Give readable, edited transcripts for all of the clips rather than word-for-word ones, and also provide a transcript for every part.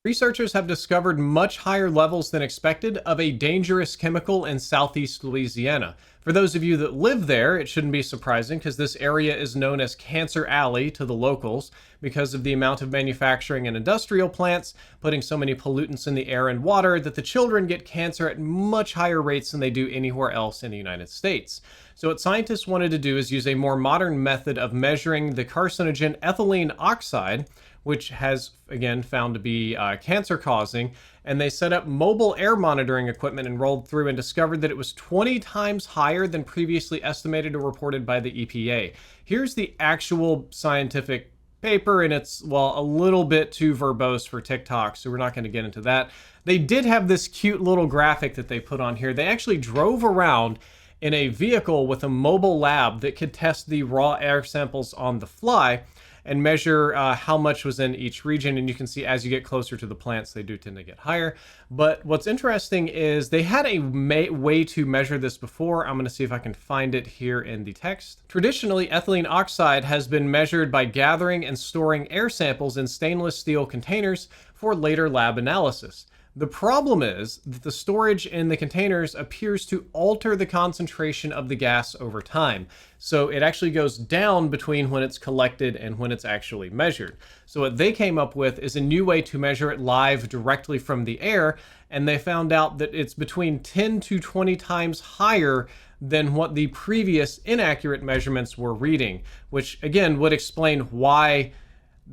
Researchers have discovered much higher levels than expected of a dangerous chemical in southeast Louisiana. For those of you that live there, it shouldn't be surprising because this area is known as Cancer Alley to the locals because of the amount of manufacturing and industrial plants putting so many pollutants in the air and water that the children get cancer at much higher rates than they do anywhere else in the United States. So what scientists wanted to do is use a more modern method of measuring the carcinogen ethylene oxide, which has, again, found to be cancer-causing, and they set up mobile air monitoring equipment and rolled through and discovered that it was 20 times higher than previously estimated or reported by the EPA. Here's the actual scientific paper, and it's, well, a little bit too verbose for TikTok, so we're not going to get into that. They did have this cute little graphic that they put on here. They actually drove around in a vehicle with a mobile lab that could test the raw air samples on the fly and measure how much was in each region. And you can see as you get closer to the plants, they do tend to get higher. But what's interesting is they had a way to measure this before. I'm going to see if I can find it here in the text. Traditionally, ethylene oxide has been measured by gathering and storing air samples in stainless steel containers for later lab analysis. The problem is that the storage in the containers appears to alter the concentration of the gas over time. So it actually goes down between when it's collected and when it's actually measured. So what they came up with is a new way to measure it live directly from the air, and they found out that it's between 10 to 20 times higher than what the previous inaccurate measurements were reading, which again would explain why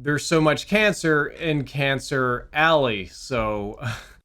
there's so much cancer in Cancer Alley. So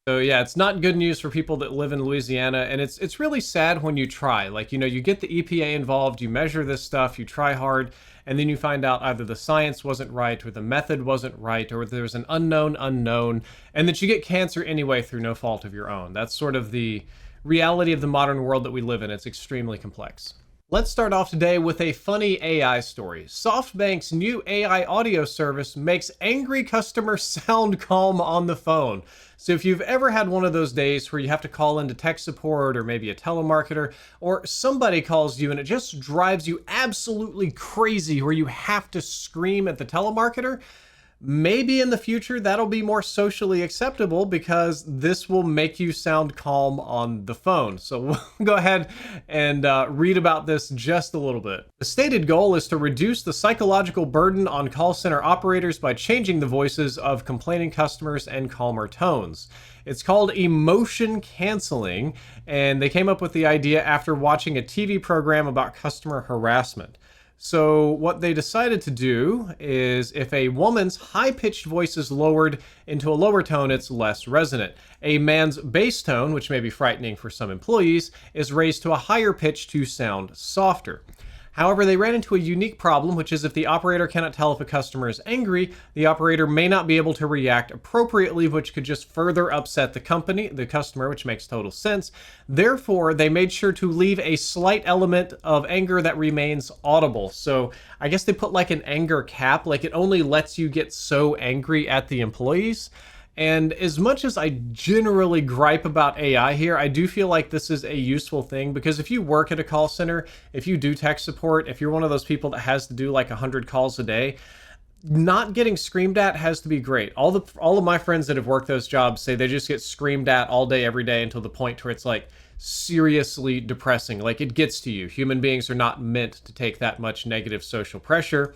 yeah, it's not good news for people that live in Louisiana, and it's really sad when you try. Like, you know, you get the EPA involved, you measure this stuff, you try hard, and then you find out either the science wasn't right, or the method wasn't right, or there's an unknown, and that you get cancer anyway through no fault of your own. That's sort of the reality of the modern world that we live in. It's extremely complex. Let's start off today with a funny AI story. SoftBank's new AI audio service makes angry customers sound calm on the phone. So if you've ever had one of those days where you have to call into tech support or maybe a telemarketer, or somebody calls you and it just drives you absolutely crazy where you have to scream at the telemarketer, maybe in the future that'll be more socially acceptable because this will make you sound calm on the phone. So we'll go ahead and read about this just a little bit. The stated goal is to reduce the psychological burden on call center operators by changing the voices of complaining customers and calmer tones. It's called emotion canceling, and they came up with the idea after watching a TV program about customer harassment. So what they decided to do is if a woman's high-pitched voice is lowered into a lower tone, it's less resonant. A man's bass tone, which may be frightening for some employees, is raised to a higher pitch to sound softer. However, they ran into a unique problem, which is if the operator cannot tell if a customer is angry, the operator may not be able to react appropriately, which could just further upset the customer, which makes total sense. Therefore, they made sure to leave a slight element of anger that remains audible. So I guess they put like an anger cap, like it only lets you get so angry at the employees. And as much as I generally gripe about AI here, I do feel like this is a useful thing because if you work at a call center, if you do tech support, if you're one of those people that has to do like 100 calls a day, not getting screamed at has to be great. All of my friends that have worked those jobs say they just get screamed at all day, every day until the point where it's like seriously depressing. Like it gets to you. Human beings are not meant to take that much negative social pressure.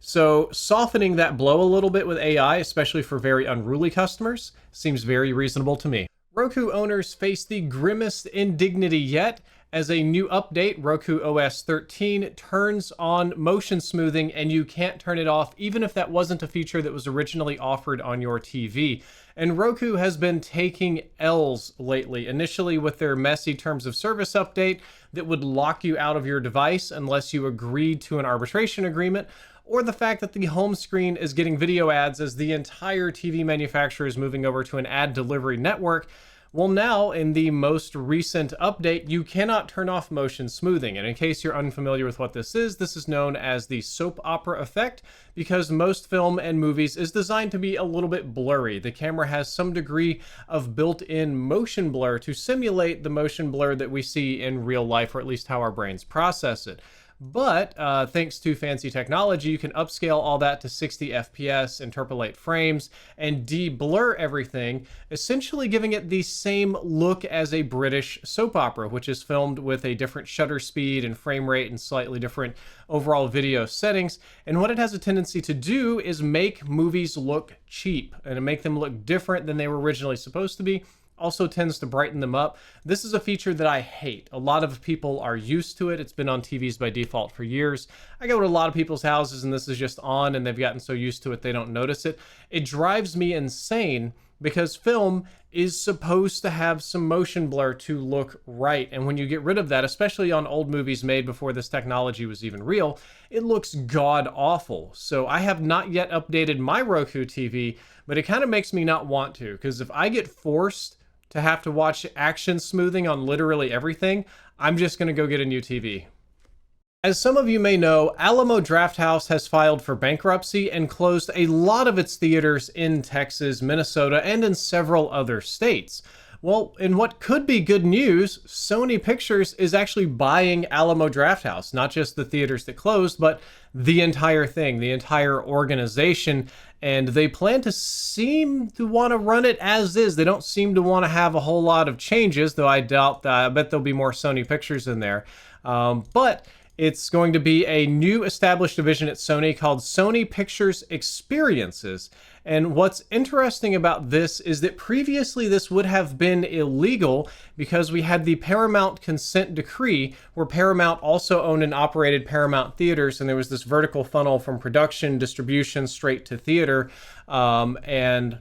So softening that blow a little bit with AI, especially for very unruly customers, seems very reasonable to me. Roku owners face the grimmest indignity yet as a new update, Roku OS 13, turns on motion smoothing and you can't turn it off even if that wasn't a feature that was originally offered on your TV. And Roku has been taking L's lately, initially with their messy terms of service update that would lock you out of your device unless you agreed to an arbitration agreement, or the fact that the home screen is getting video ads as the entire TV manufacturer is moving over to an ad delivery network. Well, now in the most recent update, you cannot turn off motion smoothing. And in case you're unfamiliar with what this is known as the soap opera effect because most film and movies is designed to be a little bit blurry. The camera has some degree of built-in motion blur to simulate the motion blur that we see in real life, or at least how our brains process it. But thanks to fancy technology, you can upscale all that to 60 FPS, interpolate frames, and de-blur everything, essentially giving it the same look as a British soap opera, which is filmed with a different shutter speed and frame rate and slightly different overall video settings. And what it has a tendency to do is make movies look cheap and make them look different than they were originally supposed to be. Also tends to brighten them up. This is a feature that I hate. A lot of people are used to it. It's been on TVs by default for years. I go to a lot of people's houses and this is just on and they've gotten so used to it they don't notice it. It drives me insane because film is supposed to have some motion blur to look right. And when you get rid of that, especially on old movies made before this technology was even real, it looks god awful. So I have not yet updated my Roku TV, but it kind of makes me not want to, because if I get forced to have to watch action smoothing on literally everything, I'm just going to go get a new TV. As some of you may know, Alamo Drafthouse has filed for bankruptcy and closed a lot of its theaters in Texas, Minnesota, and in several other states. Well, in what could be good news, Sony Pictures is actually buying Alamo Drafthouse, not just the theaters that closed, but the entire thing, the entire organization. And they plan to seem to want to run it as is. They don't seem to want to have a whole lot of changes, though I doubt that. I bet there'll be more Sony Pictures in there. But it's going to be a new established division at Sony called Sony Pictures Experiences. And what's interesting about this is that previously this would have been illegal because we had the Paramount consent decree where Paramount also owned and operated Paramount theaters, and there was this vertical funnel from production, distribution, straight to theater, and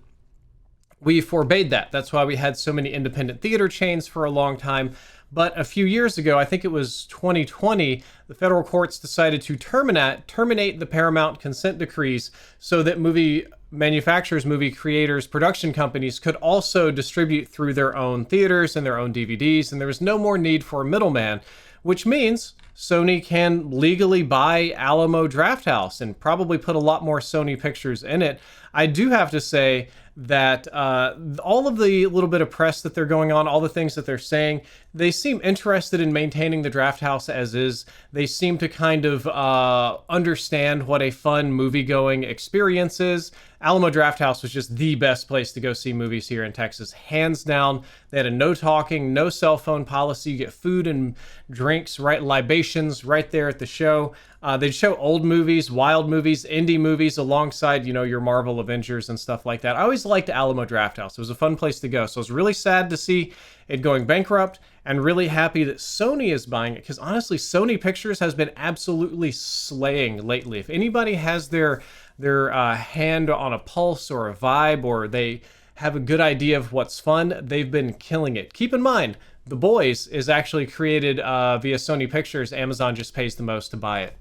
we forbade that. That's why we had so many independent theater chains for a long time. But a few years ago, I think it was 2020, the federal courts decided to terminate the Paramount consent decrees so that movie manufacturers, movie creators, production companies could also distribute through their own theaters and their own DVDs, and there was no more need for a middleman, which means Sony can legally buy Alamo Drafthouse and probably put a lot more Sony Pictures in it. I do have to say that all of the little bit of press that they're going on, all the things that they're saying, they seem interested in maintaining the Drafthouse as is. They seem to kind of understand what a fun movie-going experience is. Alamo Drafthouse was just the best place to go see movies here in Texas, hands down. They had a no talking, no cell phone policy. You get food and drinks, right, libations right there at the show. They'd show old movies, wild movies, indie movies alongside, you know, your Marvel Avengers and stuff like that. I always liked Alamo Drafthouse. It was a fun place to go. So I was really sad to see it going bankrupt and really happy that Sony is buying it, because honestly, Sony Pictures has been absolutely slaying lately. If anybody has their hand on a pulse or a vibe, or they have a good idea of what's fun, they've been killing it. Keep in mind, The Boys is actually created via Sony Pictures. Amazon just pays the most to buy it.